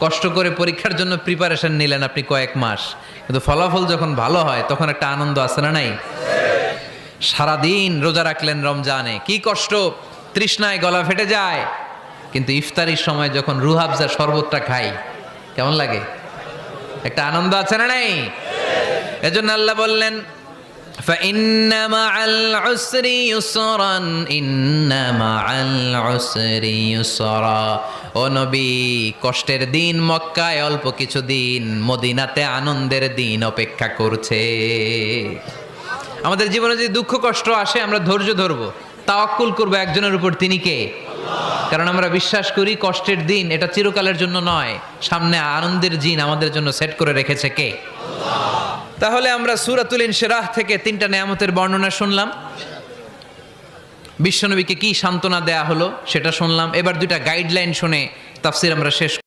কষ্ট করে পরীক্ষার জন্য প্রিপারেশন নিলেন আপনি কয়েক মাস, কিন্তু ফলাফল যখন ভালো হয় তখন একটা আনন্দ আছে না নাই? সারাদিন রোজা রাখলেন রমজানে, কি কষ্ট, তৃষ্ণায় গলা ফেটে যায়, কিন্তু ইফতারির সময় যখন রুহ আফজা শরবতটা খাই কেমন লাগে? একটা আনন্দ আছে না নাই? এজন্য আল্লাহ বললেন فإن مع العسر يسرا إن مع العسر يسرا। ও নবী, কষ্টের দিন মক্কায় অল্প কিছু দিন, মদিনাতে আনন্দের দিন অপেক্ষা করছে। আমাদের জীবনে যদি দুঃখ কষ্ট আসে আমরা ধৈর্য ধরবো, তাওয়াক্কুল করবো একজনের উপর, তিনি কে? কারণ আমরা বিশ্বাস করি কষ্টের দিন এটা চিরকালের জন্য নয়, সামনে আনন্দের দিন আমাদের জন্য সেট করে রেখেছে কে? তাহলে আমরা সূরাতুল ইনশিরাহ থেকে 3টা নেয়ামতের বর্ণনা শুনলাম, বিশ্বনবীকে কি সান্ত্বনা দেয়া হলো সেটা শুনলাম। এবার 2টা গাইডলাইন শুনে তাফসীর আমরা শেষ